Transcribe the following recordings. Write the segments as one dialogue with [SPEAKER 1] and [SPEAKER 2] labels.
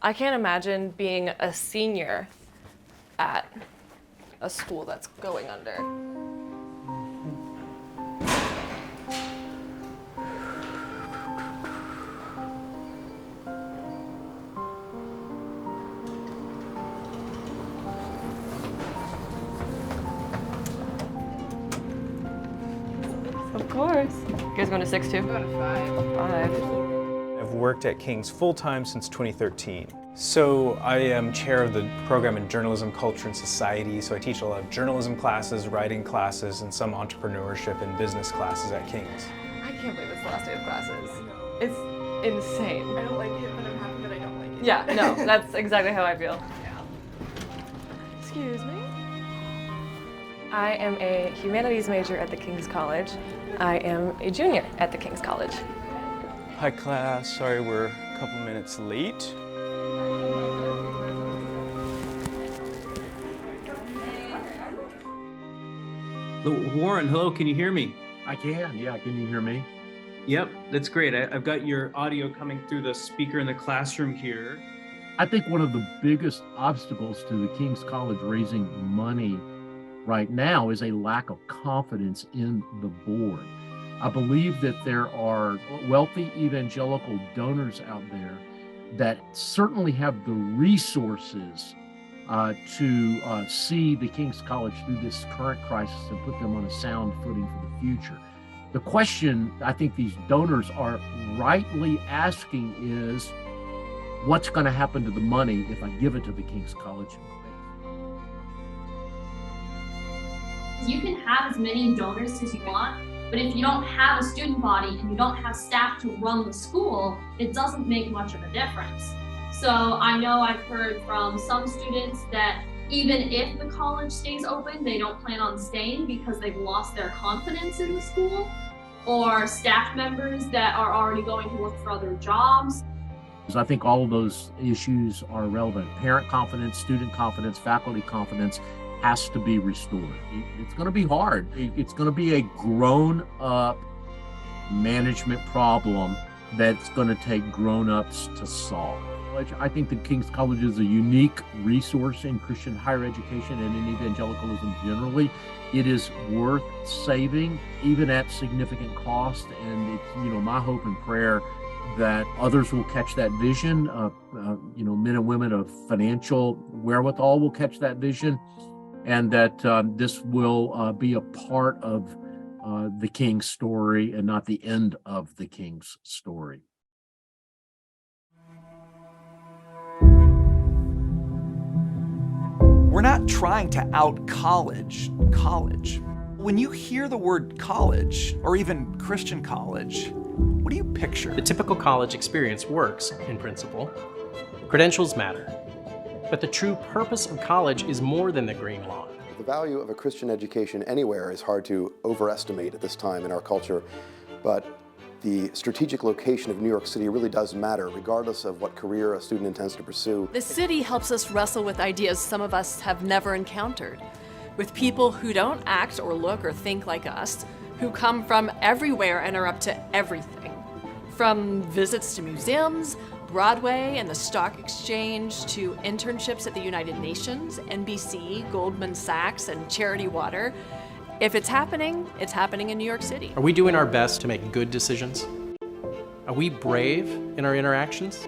[SPEAKER 1] I can't imagine being a senior at a school that's going under. Of course. You guys going to 6 too? I'm going to 5. 5.
[SPEAKER 2] I've worked at King's full-time since 2013. So I am chair of the program in Journalism, Culture, and Society, so I teach a lot of journalism classes, writing classes, and some entrepreneurship and business classes at King's.
[SPEAKER 1] I can't believe it's the last day of classes. It's insane.
[SPEAKER 3] I don't like it, but I'm happy that I don't like it.
[SPEAKER 1] Yeah, no, that's exactly how I feel.
[SPEAKER 3] Yeah.
[SPEAKER 1] Excuse me? I am a humanities major at the King's College. I am a junior at the King's College.
[SPEAKER 2] Hi class, sorry we're a couple minutes late.
[SPEAKER 4] Warren, hello, can you hear me?
[SPEAKER 5] I can, yeah. Can you hear me?
[SPEAKER 4] Yep, that's great. I've got your audio coming through the speaker in the classroom here.
[SPEAKER 5] I think one of the biggest obstacles to the King's College raising money right now is a lack of confidence in the board. I believe that there are wealthy evangelical donors out there that certainly have the resources to see the King's College through this current crisis and put them on a sound footing for the future. The question I think these donors are rightly asking is, what's going to happen to the money if I give it to the King's College?
[SPEAKER 6] You can have as many donors as you want, but if you don't have a student body and you don't have staff to run the school, it doesn't make much of a difference. So I know I've heard from some students that even if the college stays open, they don't plan on staying because they've lost their confidence in the school, or staff members that are already going to look for other jobs.
[SPEAKER 5] I think all of those issues are relevant. Parent confidence, student confidence, faculty confidence has to be restored. It's going to be hard. It's going to be a grown-up management problem that's going to take grown-ups to solve. I think that King's College is a unique resource in Christian higher education and in evangelicalism generally. It is worth saving, even at significant cost. And it's, my hope and prayer that others will catch that vision. Men and women of financial wherewithal will catch that vision, and that this will be a part of the King's story and not the end of the King's story.
[SPEAKER 7] We're not trying to out-college college. When you hear the word college, or even Christian college, what do you picture?
[SPEAKER 8] The typical college experience works, in principle. Credentials matter. But the true purpose of college is more than the green lawn.
[SPEAKER 9] The value of a Christian education anywhere is hard to overestimate at this time in our culture, but the strategic location of New York City really does matter, regardless of what career a student intends to pursue.
[SPEAKER 10] The city helps us wrestle with ideas some of us have never encountered, with people who don't act or look or think like us, who come from everywhere and are up to everything. From visits to museums, Broadway and the Stock Exchange, to internships at the United Nations, NBC, Goldman Sachs, and Charity Water. If it's happening in New York City.
[SPEAKER 8] Are we doing our best to make good decisions? Are we brave in our interactions?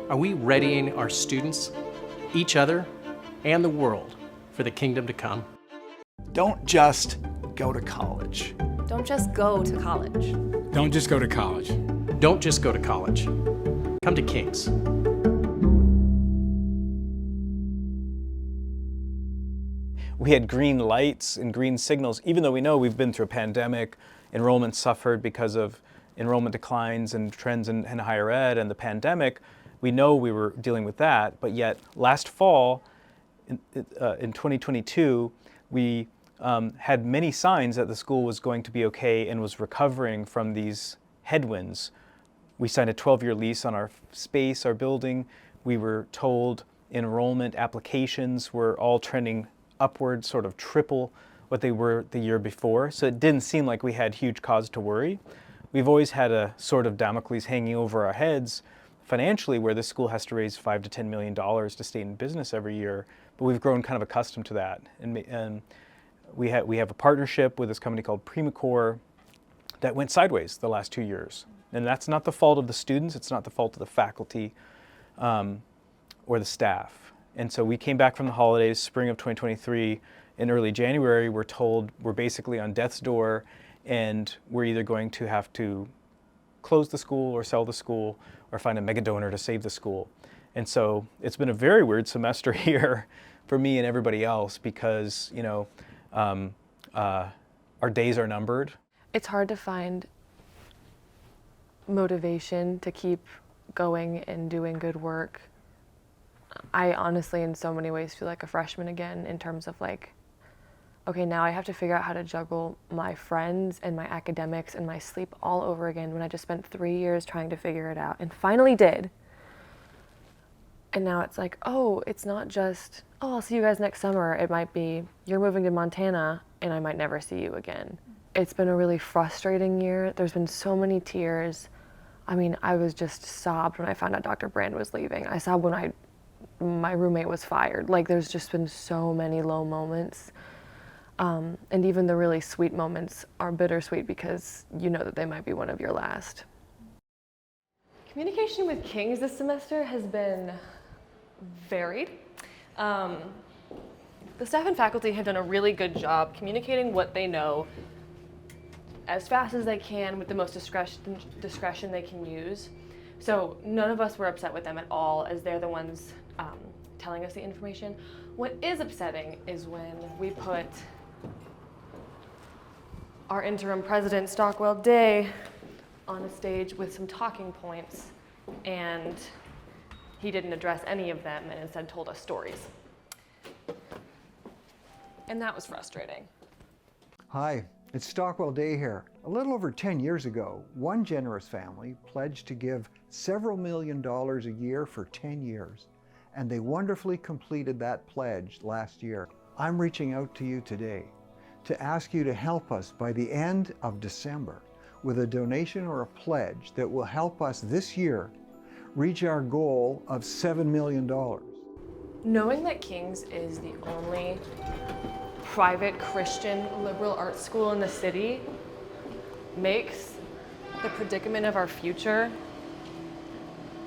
[SPEAKER 8] Are we readying our students, each other, and the world for the kingdom to come?
[SPEAKER 7] Don't just go to college.
[SPEAKER 1] Don't just go to college.
[SPEAKER 11] Don't just go to college.
[SPEAKER 8] Don't just go to college. Come to King's.
[SPEAKER 2] We had green lights and green signals, even though we know we've been through a pandemic, enrollment suffered because of enrollment declines and trends in higher ed and the pandemic. We know we were dealing with that, but yet last fall, in 2022, we had many signs that the school was going to be okay and was recovering from these headwinds. We signed a 12-year lease on our space, our building. We were told enrollment applications were all trending upward, sort of triple what they were the year before. So it didn't seem like we had huge cause to worry. We've always had a sort of Damocles hanging over our heads financially where this school has to raise $5 to $10 million to stay in business every year, but we've grown kind of accustomed to that. And we have a partnership with this company called Primacore that went sideways the last 2 years. And that's not the fault of the students, it's not the fault of the faculty or the staff. And so we came back from the holidays, spring of 2023, in early January, we're told we're basically on death's door and we're either going to have to close the school or sell the school or find a mega donor to save the school. And so it's been a very weird semester here for me and everybody else because, you know, our days are numbered.
[SPEAKER 1] It's hard to find motivation to keep going and doing good work. I honestly, in so many ways, feel like a freshman again in terms of like, okay, now I have to figure out how to juggle my friends and my academics and my sleep all over again when I just spent 3 years trying to figure it out and finally did. And now it's like, oh, it's not just, oh, I'll see you guys next summer. It might be, you're moving to Montana and I might never see you again. It's been a really frustrating year. There's been so many tears. I mean, I was just sobbed when I found out Dr. Brand was leaving. I sobbed when my roommate was fired. Like, there's just been so many low moments. And even the really sweet moments are bittersweet because you know that they might be one of your last. Communication with Kings this semester has been varied. The staff and faculty have done a really good job communicating what they know as fast as they can with the most discretion they can use. So none of us were upset with them at all as they're the ones telling us the information. What is upsetting is when we put our interim president, Stockwell Day, on a stage with some talking points, and he didn't address any of them and instead told us stories. And that was frustrating.
[SPEAKER 11] Hi, it's Stockwell Day here. A little over 10 years ago, one generous family pledged to give several $1 million a year for 10 years, and they wonderfully completed that pledge last year. I'm reaching out to you today to ask you to help us by the end of December with a donation or a pledge that will help us this year reach our goal of $7 million.
[SPEAKER 1] Knowing that King's is the only private Christian liberal arts school in the city makes the predicament of our future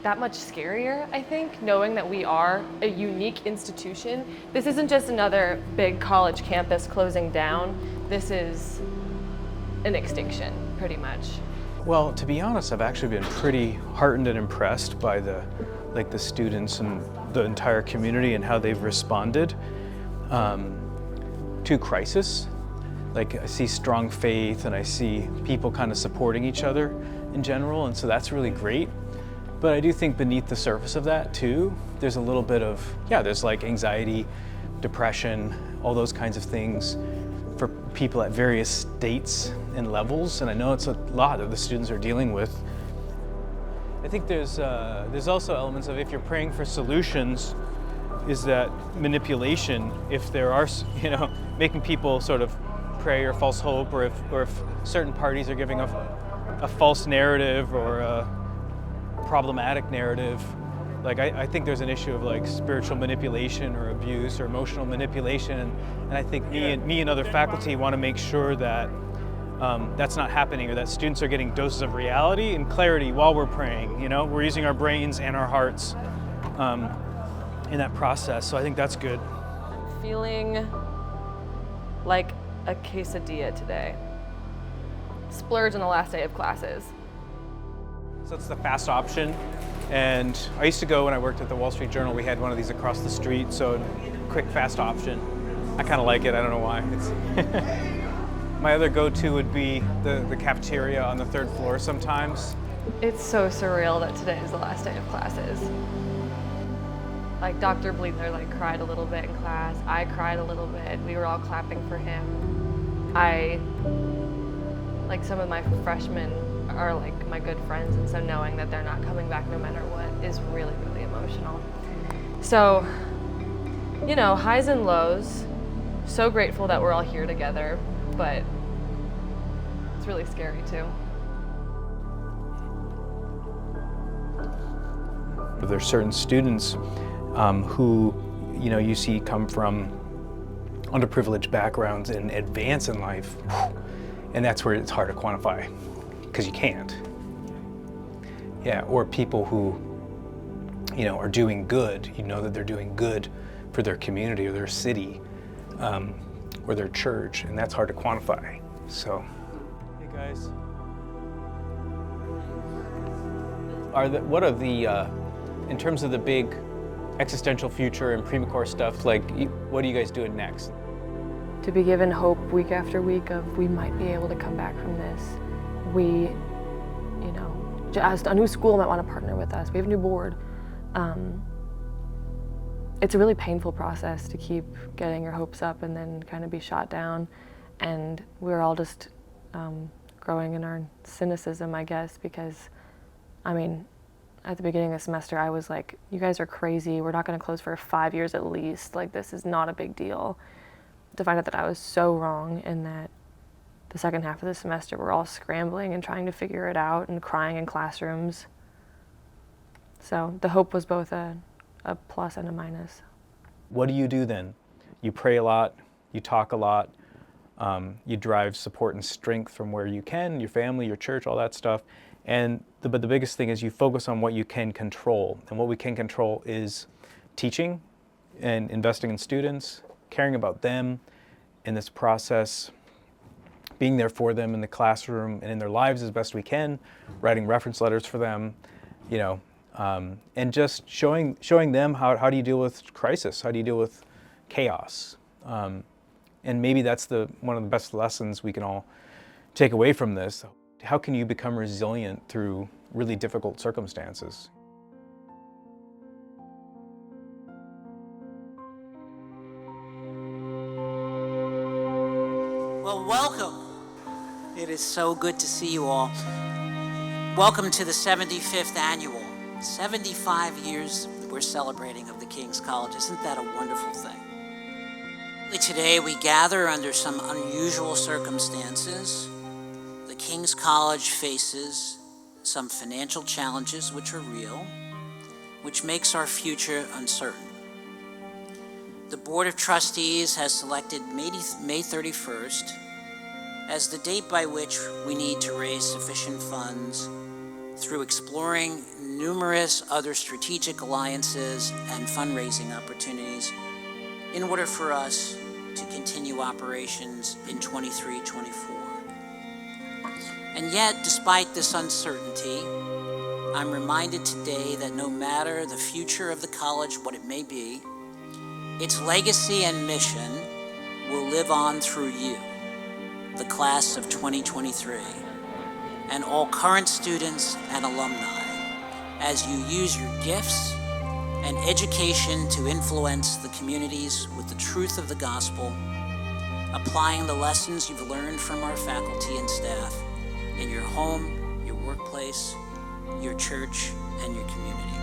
[SPEAKER 1] that much scarier, I think, knowing that we are a unique institution. This isn't just another big college campus closing down. This is an extinction, pretty much.
[SPEAKER 2] Well, to be honest, I've actually been pretty heartened and impressed by the students and the entire community and how they've responded to crisis. Like, I see strong faith and I see people kind of supporting each other in general, and so that's really great. But I do think beneath the surface of that too, there's a little bit of, there's like anxiety, depression, all those kinds of things for people at various states and levels, and I know it's a lot that the students are dealing with. I think there's also elements of, if you're praying for solutions, is that manipulation, if there are, making people sort of pray or false hope, or if certain parties are giving a false narrative or a problematic narrative. Like, I think there's an issue of like spiritual manipulation or abuse or emotional manipulation, and I think me and other faculty want to make sure that that's not happening, or that students are getting doses of reality and clarity while we're praying. We're using our brains and our hearts in that process, so I think that's good.
[SPEAKER 1] I'm feeling like a quesadilla today. Splurge on the last day of classes.
[SPEAKER 2] So it's the fast option, and I used to go when I worked at the Wall Street Journal. We had one of these across the street, so quick, fast option. I kind of like it. I don't know why. My other go-to would be the cafeteria on the 3rd floor sometimes.
[SPEAKER 1] It's so surreal that today is the last day of classes. Like, Dr. Bleedler cried a little bit in class. I cried a little bit. We were all clapping for him. Some of my freshmen are my good friends, and so knowing that they're not coming back no matter what is really, really emotional. So, highs and lows. So grateful that we're all here together, but it's really scary too.
[SPEAKER 2] There's certain students who, you know, you see come from underprivileged backgrounds and advance in life, and that's where it's hard to quantify, because you can't. Yeah, or people who, you know, are doing good. You know that they're doing good for their community or their city or their church, and that's hard to quantify. So, hey guys, what are the in terms of the big existential future and pre-course stuff, like what are you guys doing next?
[SPEAKER 1] To be given hope week after week of we might be able to come back from this. We, you know, as a new school might want to partner with us. We have a new board. It's a really painful process to keep getting your hopes up and then kind of be shot down. And we're all just growing in our cynicism, I guess, because, I mean, at the beginning of the semester, I was like, you guys are crazy. We're not going to close for 5 years at least. Like, this is not a big deal. To find out that I was so wrong and that the second half of the semester we're all scrambling and trying to figure it out and crying in classrooms. So the hope was both a plus and a minus.
[SPEAKER 2] What do you do then? You pray a lot, you talk a lot, you drive support and strength from where you can, your family, your church, all that stuff. But the biggest thing is you focus on what you can control. And what we can control is teaching and investing in students, caring about them in this process, being there for them in the classroom and in their lives as best we can, writing reference letters for them, you know, and just showing them how do you deal with crisis, how do you deal with chaos. And maybe that's one of the best lessons we can all take away from this. How can you become resilient through really difficult circumstances?
[SPEAKER 12] Well, welcome. It is so good to see you all. Welcome to the 75th annual. 75 years we're celebrating of the King's College. Isn't that a wonderful thing? Today we gather under some unusual circumstances. The King's College faces some financial challenges which are real, which makes our future uncertain. The Board of Trustees has selected May 31st as the date by which we need to raise sufficient funds through exploring numerous other strategic alliances and fundraising opportunities in order for us to continue operations in 23-24. And yet, despite this uncertainty, I'm reminded today that no matter the future of the college, what it may be, its legacy and mission will live on through you, the class of 2023, and all current students and alumni, as you use your gifts and education to influence the communities with the truth of the gospel, applying the lessons you've learned from our faculty and staff in your home, your workplace, your church, and your community.